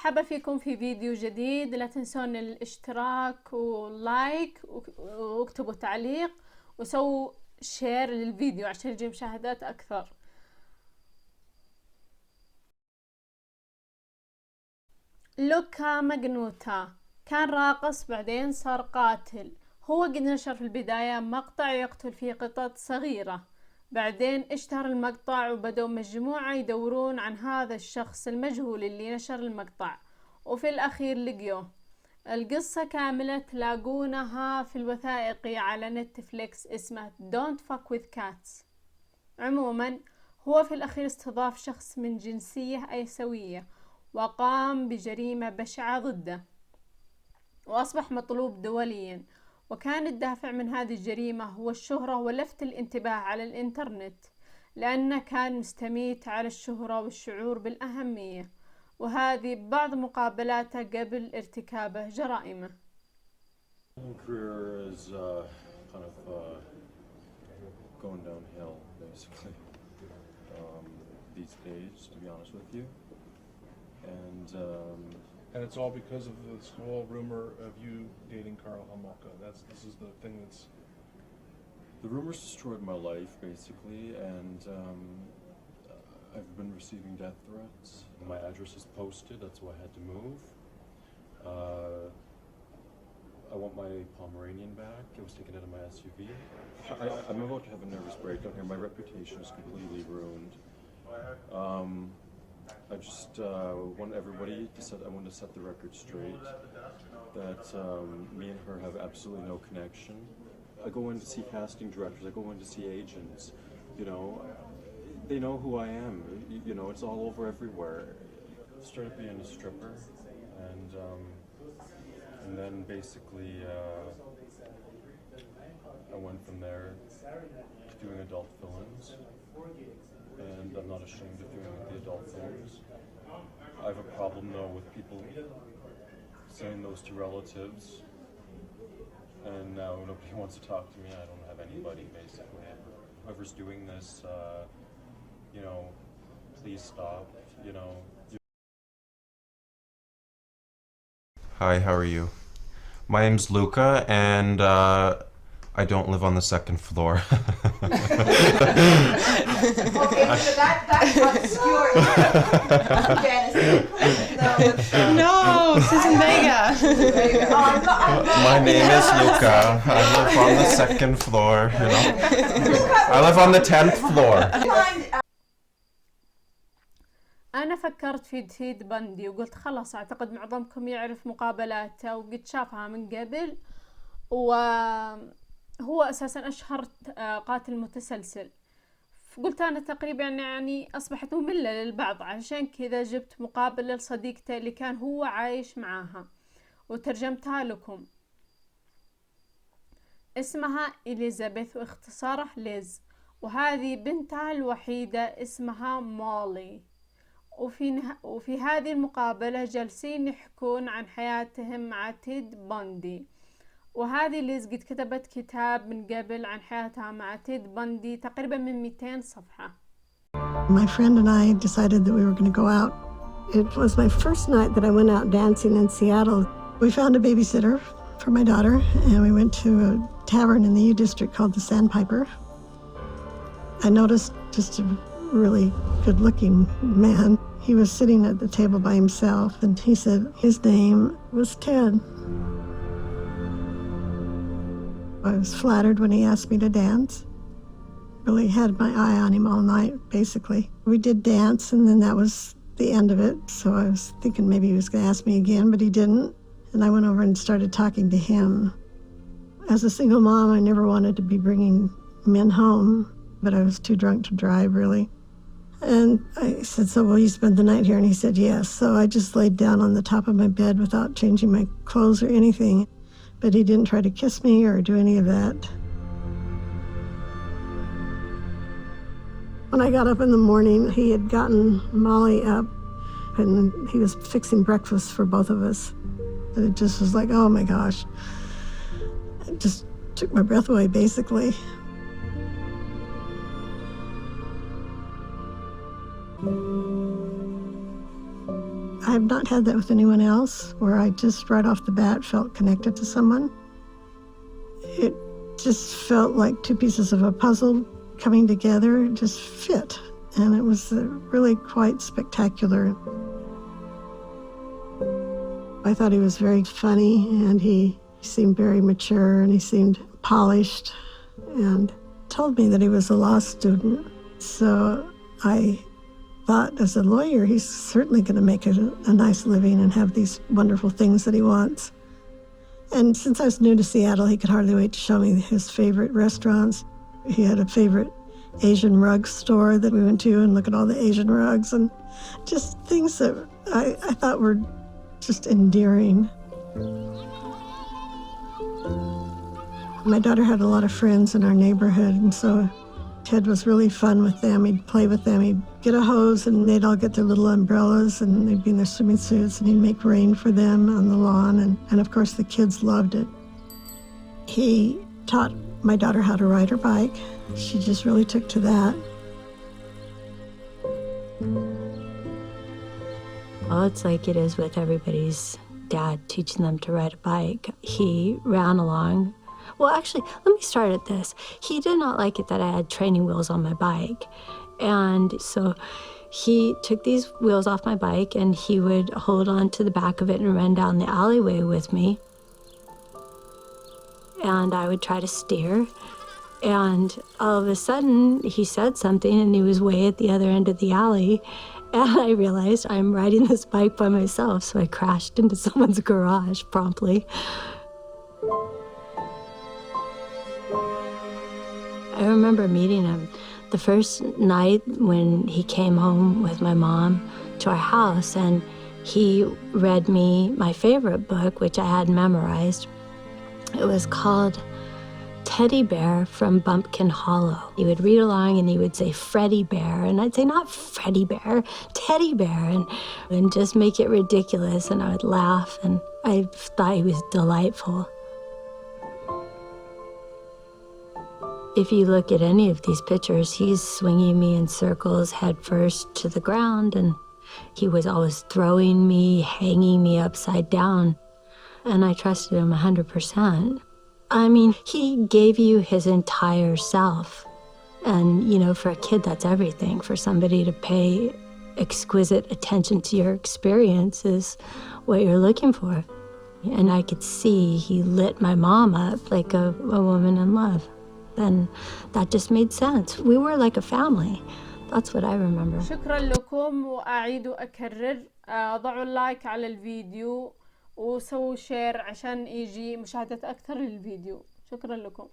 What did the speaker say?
مرحبا فيكم في فيديو جديد. لا تنسون الاشتراك واللايك واكتبوا تعليق وسووا شير للفيديو عشان يجي مشاهدات اكثر. لوكا ماغنوتا كان راقص بعدين صار قاتل. هو قد نشر في البداية مقطع يقتل فيه قطط صغيرة، بعدين اشتهر المقطع وبدأوا مجموعة يدورون عن هذا الشخص المجهول اللي نشر المقطع، وفي الأخير لقيوه. القصة كاملة تلاقونها في الوثائقي على نتفليكس اسمه Don't Fuck With Cats. عموما هو في الأخير استضاف شخص من جنسية آسيوية وقام بجريمة بشعة ضده وأصبح مطلوب دوليا، وكان الدافع من هذه الجريمة هو الشهرة ولفت الانتباه على الإنترنت، لأنه كان مستميت على الشهرة والشعور بالأهمية، وهذه بعض مقابلاته قبل ارتكابه جرائمه. And it's all because of this whole rumor of you dating Carl Homolka. This is the thing that's... The rumors destroyed my life, basically, and I've been receiving death threats. My address is posted, that's why I had to move. I want my Pomeranian back. It was taken out of my SUV. I'm about to have a nervous breakdown here. My reputation is completely ruined. I just want everybody to I want to set the record straight that me and her have absolutely no connection. I go in to see casting directors, I go in to see agents, you know, they know who I am, you know, it's all over everywhere. I started being a stripper, and then basically I went from there to doing adult films. And I'm not ashamed of doing the adult films. I have a problem though with people saying those to relatives, and now nobody wants to talk to me. I don't have anybody basically. Whoever's doing this, you know, please stop, you know. Hi, how are you? My name's Luca, and I don't live on the second floor. Okay, so that's obscure. No, Susan Vega. My name is Luca. I live on the second floor, you know. I live on the 10th floor. أنا فكرت في بندي وقلت خلاص أعتقد معظمكم يعرف مقابلاته وقد شافها من قبل، وهو أساسا أشهر قاتل متسلسل. قلت أنا تقريبا يعني أصبحت مملة للبعض، عشان كذا جبت مقابلة لصديقته اللي كان هو عايش معاها وترجمتها لكم. اسمها إليزابيث واختصاره ليز، وهذه بنتها الوحيدة اسمها مولي. وفي هذه المقابلة جالسين يحكون عن حياتهم مع تيد بندي، وهذه ليز قد كتبت كتاب من قبل عن حياتها مع تيد بندي تقريبا من 200 صفحة. My friend and I decided that we were going to go out. It was my first night that I went out dancing in Seattle. We found a babysitter for my daughter, and we went to a tavern in the U District called the Sandpiper. I noticed just a really good-looking man. He was sitting at the table by himself, and he said his name was Ted. I was flattered when he asked me to dance. Really had my eye on him all night, basically. We did dance, and then that was the end of it. So I was thinking maybe he was going to ask me again, but he didn't. And I went over and started talking to him. As a single mom, I never wanted to be bringing men home, but I was too drunk to drive, really. And I said, so will you spend the night here? And he said, yes. So I just laid down on the top of my bed without changing my clothes or anything. But he didn't try to kiss me or do any of that. When I got up in the morning, he had gotten Molly up and he was fixing breakfast for both of us. And it just was like, oh my gosh. It just took my breath away, basically. I've not had that with anyone else, where I just right off the bat felt connected to someone. It just felt like two pieces of a puzzle coming together, it just fit. And it was really quite spectacular. I thought he was very funny, and he seemed very mature, and he seemed polished, and told me that he was a law student. So I thought, as a lawyer, he's certainly going to make a nice living and have these wonderful things that he wants. And since I was new to Seattle, he could hardly wait to show me his favorite restaurants. He had a favorite Asian rug store that we went to and look at all the Asian rugs and just things that I thought were just endearing. My daughter had a lot of friends in our neighborhood, and so Ted was really fun with them. He'd play with them. He'd get a hose and they'd all get their little umbrellas and they'd be in their swimming suits and he'd make rain for them on the lawn. And of course the kids loved it. He taught my daughter how to ride her bike. She just really took to that. Well, it's like it is with everybody's dad teaching them to ride a bike. He ran along. Well, actually, let me start at this. He did not like it that I had training wheels on my bike. And so he took these wheels off my bike and he would hold on to the back of it and run down the alleyway with me. And I would try to steer. And all of a sudden, he said something and he was way at the other end of the alley. And I realized I'm riding this bike by myself, so I crashed into someone's garage promptly. I remember meeting him the first night when he came home with my mom to our house, and he read me my favorite book, which I had memorized. It was called Teddy Bear from Bumpkin Hollow. He would read along and he would say Freddy Bear, and I'd say not Freddy Bear, Teddy Bear, and just make it ridiculous, and I would laugh, and I thought he was delightful. If you look at any of these pictures, he's swinging me in circles head first to the ground, and he was always throwing me, hanging me upside down, and I trusted him 100%. I mean, he gave you his entire self, and, you know, for a kid, that's everything. For somebody to pay exquisite attention to your experience is what you're looking for. And I could see he lit my mom up like a woman in love. And that just made sense. We were like a family. That's what I remember. شكرا لكم، وأعيد وأكرر ضعوا اللايك على الفيديو وسووا شير عشان يجي مشاهدة أكثر للفيديو. شكرا لكم.